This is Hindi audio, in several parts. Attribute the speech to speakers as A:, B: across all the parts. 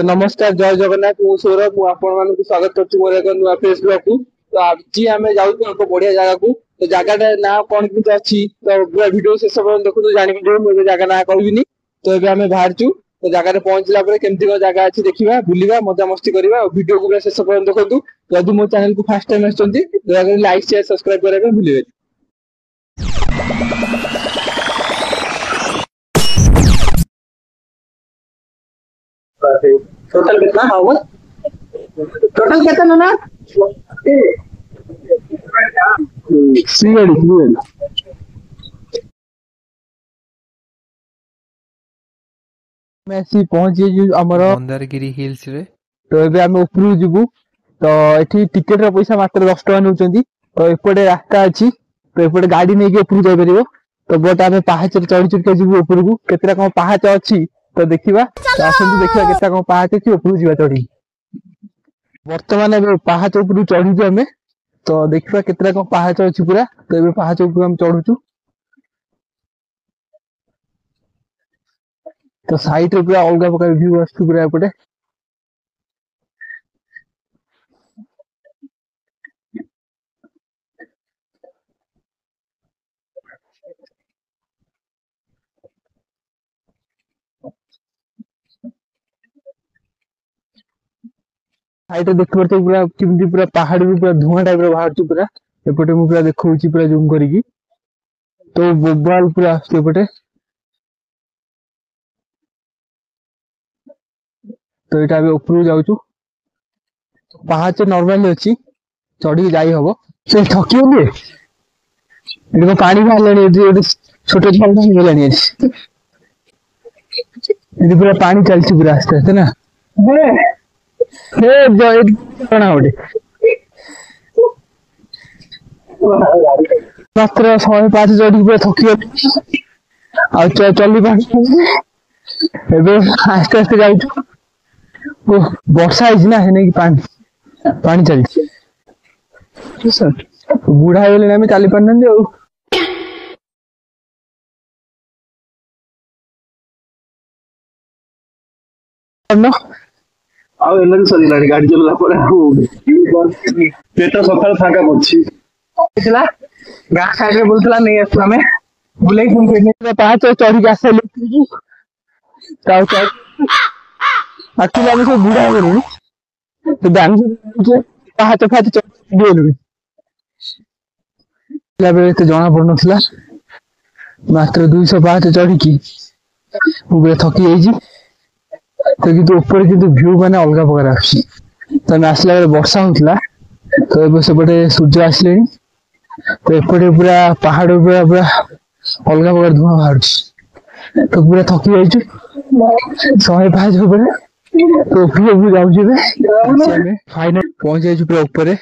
A: तो नमस्कार जय जगन्नाथ मु सौरभ मु आपण मानक स्वागत करछु मोर एक नुआ फेस ब्लॉग को। तो आज आम जाऊ एक बढ़िया जगह को। तो जगह ना कौन कि अच्छी तो पूरा वीडियो शेष पर्यटन देखो तो जानी जो मुझे जगह ना कहबिनी। तो ये आम बाहर छु तो जगह पहुंचला केमती कौन जगह अच्छी देखा बुलवा मजा मस्ती करवा वीडियो को शेष पर्यटन देखो। जदि मो चैनल को फर्स्ट टाइम आसुँच लाइक शेयर सब्सक्राइब करने भूलिए। टोटल कितना होगा? टोटल कितना ना? मैं पहुंच
B: मंदारगिरी हिल्स रे।
A: तो एबे आम ऊपर जीवु। तो एठी टिकेट रो पैसा मात्र 10 टका नउचंदी। तो एपटे रास्ता अछि तो एपटे गाड़ी नै के ऊपर जाय परिबो। तो बट आमे पाहाच चढ़ी चढ़ी जीवु ऊपर को। केतरा कोन पाहाच अछि तो देखिबा। तो आसंतु देखिबा केतरा कोन पाहाच अछि ऊपर जीवा चढ़ी। वर्तमान एबे पाहाच ऊपर चढ़ी जे हमें तो देखिबा केतरा कोन पाहाच अछि पूरा। तो एबे पाहाच ऊपर हम चढ़ुचु। तो साइड रे पूरा अलगा प्रकार व्यू आछू पूरा एपटे। साइड देख पड़ते पूरा किमती पूरा पहाड़ भी पूरा धुआं टाइप बाहर पूरा एपटे मु पूरा देखौची पूरा जूम करिकी। तो बोबाल पूरा आछे एपटे। तो एटा भी ऊपर जाउछु। पाहाच नॉर्मली अछि चढ़ी जाई हबो। से थकियो ने एगो पानी भालनी एडी छोटे झरना हो गेलानी एडी पूरा पानी चलछि पूरा आस्ते आस्ते ना। हे जय कणा ओडे मात्र 105 चढ़ी पूरा थकियो आ चली पानी एबे आस्ते आस्ते जाउछु। ओ वर्षा है ना है नहीं पानी पानी चली सर बुढ़ा होले ना चली पारन दे
C: ଆଉ ଏଲାନି ସରିଲାଣି ଗାଡି ଚଲେଇଲା ପରେ ଆଉ ପେଟ ସକାଳ ଫାଙ୍କା ପଡୁଛି
A: ଥିଲା ଗାଁ ସାଇଡ ରେ ବୁଲଥିଲା ନେଇ ଆସିଲା ଆମେ ବୁଲେଇ ଫୋନ କରି ପାହାଚ ଚଢି ଆସିଲୁ ତାଉ ତାଉ ଆକ୍ଚୁଆଲି ଆମେ ସବୁ ବୁଢା ହେଇଗଲୁଣି ତ ଜାଣିଛୁ ପାହାଚ ଫାଚ ଚଢି ଗଲୁଣି ବେଳେ ଏତେ ଜଣା ପଡୁନଥିଲା ମାତ୍ର 200 ପାହାଚ ଚଢିକି ମୁଁ ପୁରା ଥକି ଯାଇଛି। तो किंतु ऊपर किंतु व्यू माने अलग प्रकार आछि। तो मैं आसला बेले वर्षा होतला तो एबे सेपटे सूर्य आसले तो एपटे पूरा पहाड़ पूरा पूरा अलग प्रकार धुआं बाहर तो पूरा थकी जाइछु 105 ऊपर तो ऊपर जाउछु बे फाइनल पहुंच जाइछु पूरा ऊपर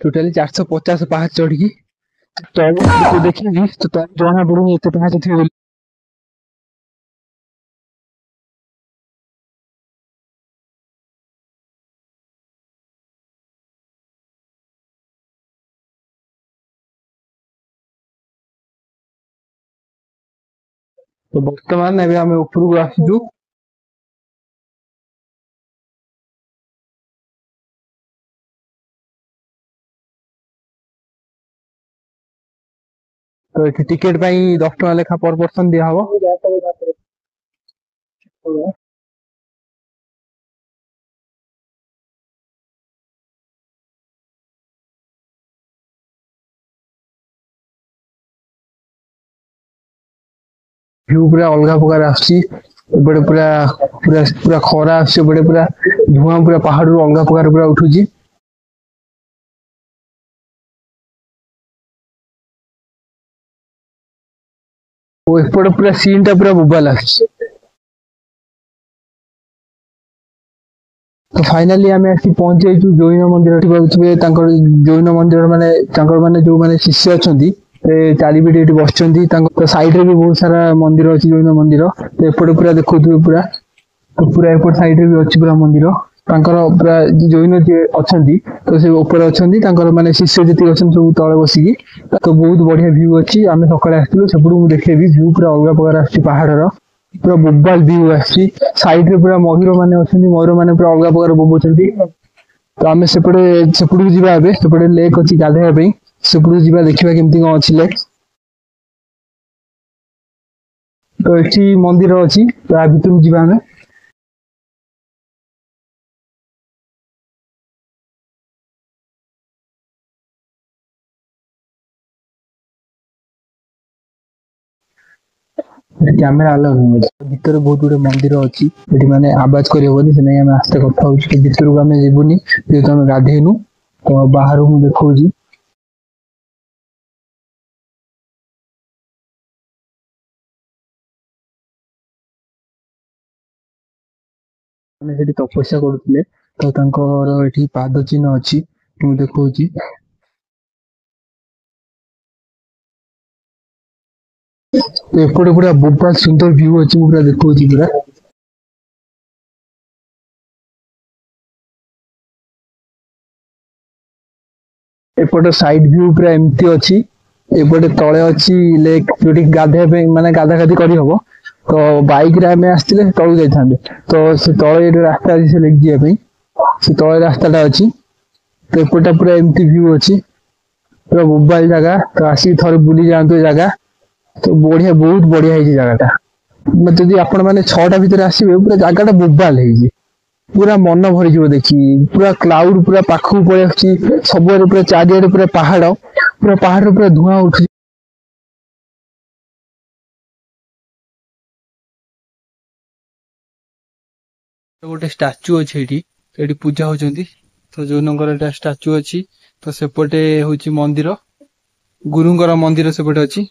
A: टोटली 450 पहाड़ चढ़ी तो देखिनी तो जଣା पडुनी एते पहाड़ थी। तो वर्तमान एबे हमें ऊपर को आसीजु। तो ये टिकेट पाई 10 टका लेखा पर पर्सन दिया हबो। व्यू पूरा अलग प्रकार आसी बड़े पूरा पूरा पूरा खरा आसी बड़े पूरा धुआं पूरा पहाड़ रो अलग प्रकार पूरा उठुजी। ओ एपड़ पूरा सीन टा पूरा बोबा लागी। तो फाइनली आमे आसी पहुंच जाइछु जैन मंदिर टिबाउछबे तांकर जैन मंदिर माने जो माने शिष्य अछंती चारिपटे ये बसचंदी तो साइड रे भी बहुत सारा मंदिर अच्छी जैन मंदिर तो एपटे पूरा देखुए पूरा तो पूरा एपट साइड रे भी अच्छी पूरा मंदिर पूरा जैन जी अच्छा तो से ऊपर अच्छा माने शिष्य जी अच्छा सब तले बसिकी तो बहुत बढ़िया व्यू अच्छी आम सकाଳେ ଆସିଥିଲୁ ସେପଟୁ ମୁଁ ଦେଖେବି व्यू पूरा अलग प्रकार आछि पहाड़ रो पूरा बोबाल व्यू आसी साइड रे पूरा मयूर माने अछंती मयूर माने पूरा अलग प्रकार बोबोचंती तो आमे सेपड़ू जीवा एबे सेपड़े लेक अछि गाधेया पे सेपड़ू जीवा देखिबा केमती कोन अछि लेक तो एठी मंदिर अछि तो आ भितरु जीवा आमे कैमेरा अलग भीतर बहुत गुड़े मंदिर अच्छी माने आवाज करहबनी से आम आस्ते कथा हो भीतर को आम जीवनी जेहतु आम गाधेनु तो बाहर मुझे देखा तपस्या करुले तो पाद चिन्ह अच्छी मुझे देखा एपटे पूरा बहुत सुंदर व्यू अच्छी पूरा देखा पूरा एपटे साइड व्यू पूरा एमती अच्छी एपटे तले अच्छी लेक जो गाधे माने गाधा गाधी करी हबो तो बाइक रे आमे आस्तिले तळु जाइथांदे तो से तळे रास्ता से लेक जिया पे से तळे रास्ताटा अच्छी तो एपटे पूरा एमती व्यू अच्छी पूरा मोबाइल जगह तो आसी थोड़े बुली जातु जगह तो बढ़िया बहुत बढ़िया है जगहटा जदि आपण मैंने 6टा भितर आसबे पूरा जगहटा बोबाल है पूरा मन भरी जीव देखी पूरा क्लाउड पूरा पाखु पड़े सब पूरा चारिआडे पूरा पहाड़ पूरा धुआं उठु गोटे स्टाच्यू अच्छे ये पूजा होती तो जो नंबर स्टाच्यू अच्छी तो सेपटे हूँ मंदिर गुरुंगर मंदिर सेपटे अच्छी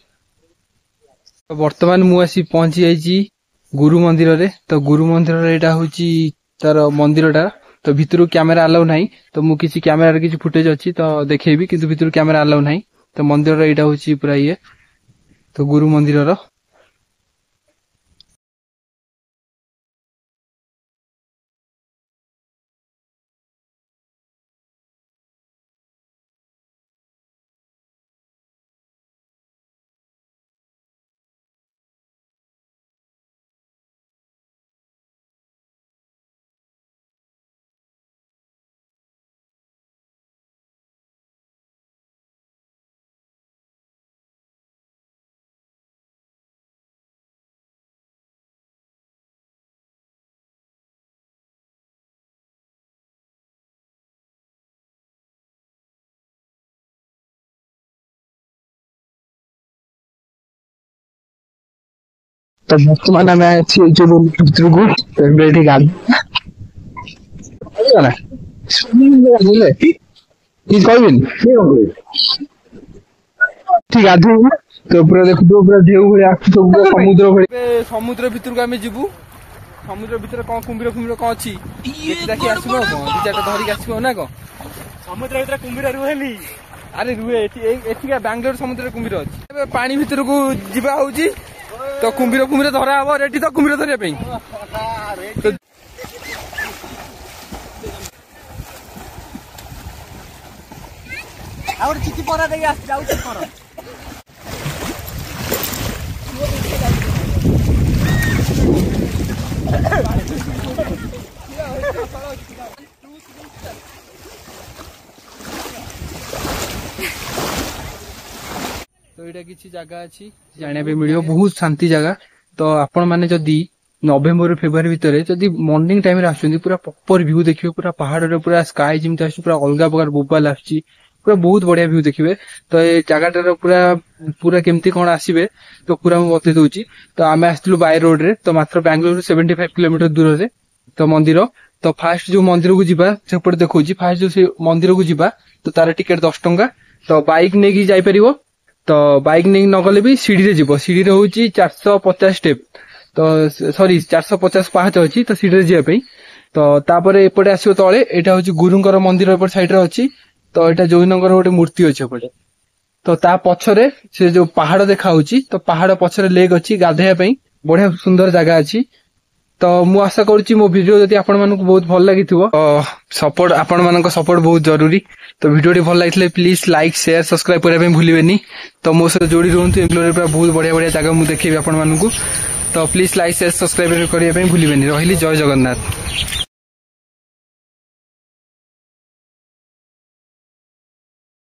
A: तो वर्तमान मुझे पहुंची जाइए गुरु मंदिर रे तो गुरु मंदिर यहाँ हूँ तार मंदिरटा तो भितर कैमेरा अलाउ ना तो मु किसी कैमेरा किसी फुटेज अच्छी तो देखेबी किंतु भितर कैमेरा अलाउ ना तो मंदिर यहाँ हूँ पूरा ये तो गुरु मंदिर तो बर्तमान आम भितर को गाधे तो पूरा देखु पूरा ढेउ भाई समुद्र भाई समुद्र भितर को आम जीवु समुद्र भितर कौन कुंभीर कुंभीर कौन अच्छी देखी आसब दिचाटा धरिक आसब ना कौन समुद्र भितर कुंभीर रुहेनी अरे रुहे एठिका बांग्लोर समुद्र कुंभीर अच्छी पानी भितर को जीवा होची तो कुंभीर कुंभीर धरा हम रेडी तो कुंभीर धरिया और चिठी परा देई आस जाउ छी पर तो यहाँ किसी जगह अच्छी जाना मिल बहुत शांति जगह तो आपण मैंने जदि नवेम्बर फेब्रुआरी भितर जदि मॉर्निंग टाइम पूरा प्रॉपर व्यू देखिए पूरा पहाड़ पूरा स्काई जमी पूरा अलग प्रकार बोबाल आस पूरा बहुत बढ़िया व्यू देखिए तो ये जगह पूरा पूरा केमती कौन आसबे तो पूरा मुझे बता दूसरी तो आम आसलु बाय रोड रे तो मात्र बैंगलोर 75 किलोमीटर दूर से तो मंदिर तो फास्ट जो मंदिर को जीवा सेपटे देखा फास्ट जो मंदिर को जीवा तो तार टिकेट 10 टंका तो बाइक नहीं जापर तो बाइक नहीं नगले भी सीढ़ी रे जीव सीढ़ी हूँ 450 स्टेप तो सॉरी 450 पाहाच अच्छी तो सीढ़ी जावाई तो तापर एपटे आसो तले यहाँ हूँ गुरुंकर मंदिर एपट साइड अच्छी तो यहाँ जैनगर गोटे मूर्ति अच्छे एपटे तो ता पछरे से जो पहाड़ देखा तो पहाड़ पछरे लेक अच्छी गाधेया बढ़िया सुंदर जगह अच्छी तो मु आशा करुच्ची मो वीडियो जदि आपण मानक बहुत भल लगी सपोर्ट आपण मानक सपोर्ट बहुत जरूरी तो वीडियो भल लगी प्लीज लाइक शेयर सब्सक्राइब करने भूलें तो मो सहित जोड़ी रुहतु एंग्लोर बहुत बढ़िया बढ़िया जगह मुझे देखी आपण मानक
B: तो प्लीज लाइक शेयर सब्सक्राइब करिया भूलिबेनी रहिली जय जगन्नाथ।